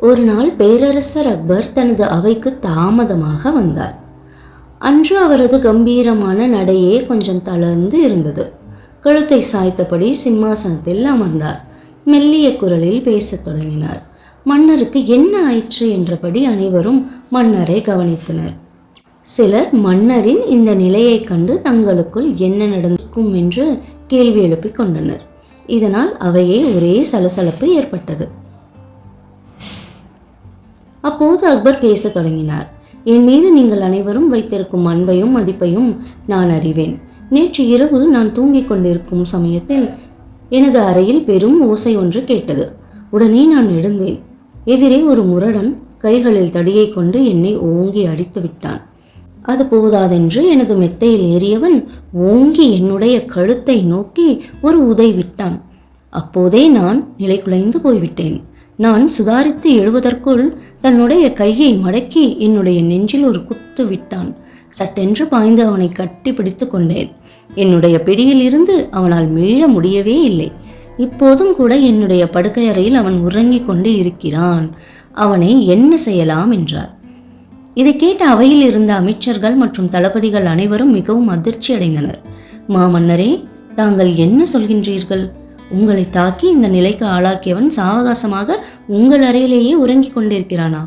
ஒரு நாள் பேரரசர் அக்பர் தனது அவைக்கு தாமதமாக வந்தார். அன்று அவரது கம்பீரமான நடையே கொஞ்சம் தளர்ந்து இருந்தது. கழுத்தை சாய்த்தபடி சிம்மாசனத்தில் அமர்ந்தார். மெல்லிய குரலில் பேசத் தொடங்கினார். மன்னருக்கு என்ன ஆயிற்று என்றபடி அனைவரும் மன்னரை கவனித்தனர். சிலர் மன்னரின் இந்த நிலையை கண்டு தங்களுக்குள் என்ன நடக்கும் என்று கேள்வி எழுப்பிக் கொண்டனர். இதனால் அவையே ஒரே சலசலப்பு ஏற்பட்டது. அப்போது அக்பர் பேசத் தொடங்கினார். என் மீது நீங்கள் அனைவரும் வைத்திருக்கும் அன்பையும் மதிப்பையும் நான் அறிவேன். நேற்று இரவு நான் தூங்கிக் கொண்டிருக்கும் சமயத்தில் எனது அறையில் பெரும் ஓசை ஒன்று கேட்டது. உடனே நான் எழுந்தேன். எதிரே ஒரு முரடன் கைகளில் தடியை கொண்டு என்னை ஓங்கி அடித்து விட்டான். அது போதாதென்று எனது மெத்தையில் ஏறியவன் ஓங்கி என்னுடைய கழுத்தை நோக்கி ஒரு உதை விட்டான். அப்போதே நான் நிலை குலைந்து போய்விட்டேன். நான் சுதாரித்து எழுவதற்குள் தன்னுடைய கையை மடக்கி என்னுடைய நெஞ்சில் ஒரு குத்து விட்டான். சட்டென்று பாய்ந்து அவனை கட்டி பிடித்து கொண்டேன். என்னுடைய பிடியில் இருந்து அவனால் மீள முடியவே இல்லை. இப்போதும் கூட என்னுடைய படுக்கை அறையில் அவன் உறங்கிக் கொண்டு இருக்கிறான். அவனை என்ன செய்யலாம் என்றார். இதை கேட்ட அவையில் இருந்த அமைச்சர்கள் மற்றும் தளபதிகள் அனைவரும் மிகவும் அதிர்ச்சி அடைந்தனர். மாமன்னரே, தாங்கள் என்ன சொல்கின்றீர்கள்? உங்களை தாக்கி இந்த நிலைக்கு ஆளாக்கியவன் சாவகாசமாக உங்கள் அறையிலேயே உறங்கிக் கொண்டிருக்கிறானா?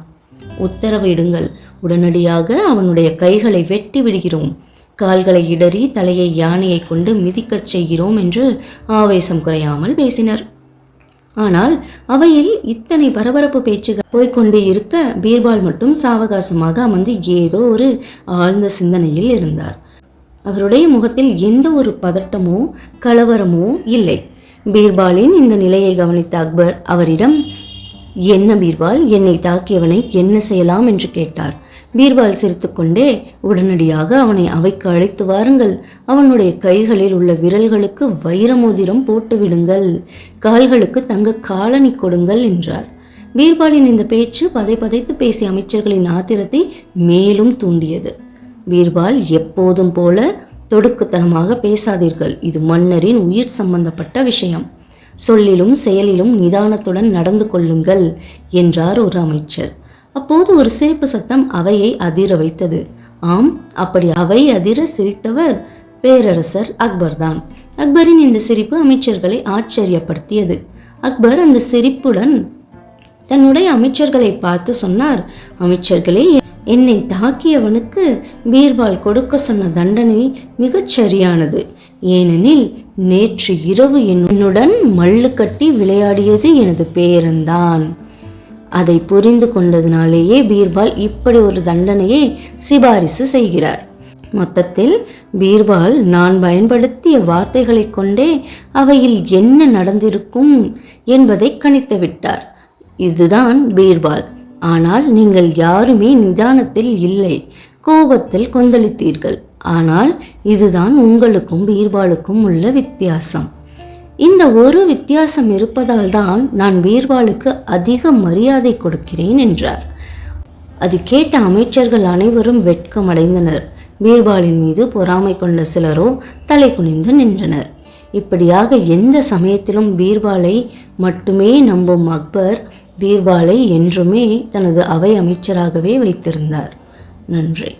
உத்தரவு இடுங்கள். உடனடியாக அவனுடைய கைகளை வெட்டி விடுகிறோம், கால்களை இடறி தலையை யானையை கொண்டு மிதிக்கச் செய்கிறோம் என்று ஆவேசம் குறையாமல் பேசினர். ஆனால் அவையில் இத்தனை பரபரப்பு பேச்சுகள் போய்கொண்டே இருக்க பீர்பால் மட்டும் சாவகாசமாக அமர்ந்து ஏதோ ஒரு ஆழ்ந்த சிந்தனையில் இருந்தார். அவருடைய முகத்தில் எந்த ஒரு பதட்டமோ கலவரமோ இல்லை. பீர்பாலின் இந்த நிலையை கவனித்த அக்பர் அவரிடம், என்ன பீர்பால், என்னை தாக்கியவனை என்ன செய்யலாம் என்று கேட்டார். பீர்பால் சிரித்துக்கொண்டே, உடனடியாக அவனை அவைக்கு அழைத்து வாருங்கள், அவனுடைய கைகளில் உள்ள விரல்களுக்கு வைர மோதிரம் போட்டு விடுங்கள், கால்களுக்கு தங்க காலணி கொடுங்கள் என்றார். பீர்பாலின் இந்த பேச்சு பதைத்து பேசிய அமைச்சர்களின் ஆத்திரத்தை மேலும் தூண்டியது. பீர்பால் எப்போதும் போல தொடுக்குத்தனமாக பேசாதீர்கள், இது மன்னரின் உயிர் சம்பந்தப்பட்ட விஷயம், சொல்லிலும் செயலிலும் நிதானத்துடன் நடந்து கொள்ளுங்கள் என்றார் ஒரு அமைச்சர். அப்போது ஒரு சிரிப்பு சத்தம் அவையை அதிர வைத்தது. ஆம், அப்படி அவை அதிர சிரித்தவர் பேரரசர் அக்பர் தான். அக்பரின் இந்த சிரிப்பு அமைச்சர்களை ஆச்சரியப்படுத்தியது. அக்பர் அந்த சிரிப்புடன் தன்னுடைய அமைச்சர்களை பார்த்து சொன்னார், அமைச்சர்களே, என்னை தாக்கியவனுக்கு பீர்பால் கொடுக்க சொன்ன தண்டனை மிகச் சரியானது. ஏனெனில் நேற்று இரவு என்னுடன் மல்லு கட்டி விளையாடியது எனது பேரன்தான். அதை புரிந்து கொண்டதினாலேயே பீர்பால் இப்படி ஒரு தண்டனையை சிபாரிசு செய்கிறார். மொத்தத்தில் பீர்பால் நான் பயன்படுத்திய வார்த்தைகளை கொண்டே அவையில் என்ன நடந்திருக்கும் என்பதை கணித்து விட்டார். இதுதான் பீர்பால். ஆனால் நீங்கள் யாருமே நிதானத்தில் இல்லை, கோபத்தில் கொந்தளித்தீர்கள். ஆனால் இதுதான் உங்களுக்கும் பீர்பாலுக்கும் உள்ள வித்தியாசம். இந்த ஒரு வித்தியாசம் இருப்பதால் தான் நான் பீர்பாலுக்கு அதிக மரியாதை கொடுக்கிறேன் என்றார். அது கேட்ட அமைச்சர்கள் அனைவரும் வெட்கமடைந்தனர். பீர்பாலின் மீது பொறாமை கொண்ட சிலரோ தலை குனிந்து நின்றனர். இப்படியாக எந்த சமயத்திலும் பீர்பாலை மட்டுமே நம்பும் அக்பர் பீர்பாலை என்றுமே தனது அவை அமைச்சராகவே வைத்திருந்தார். நன்றி.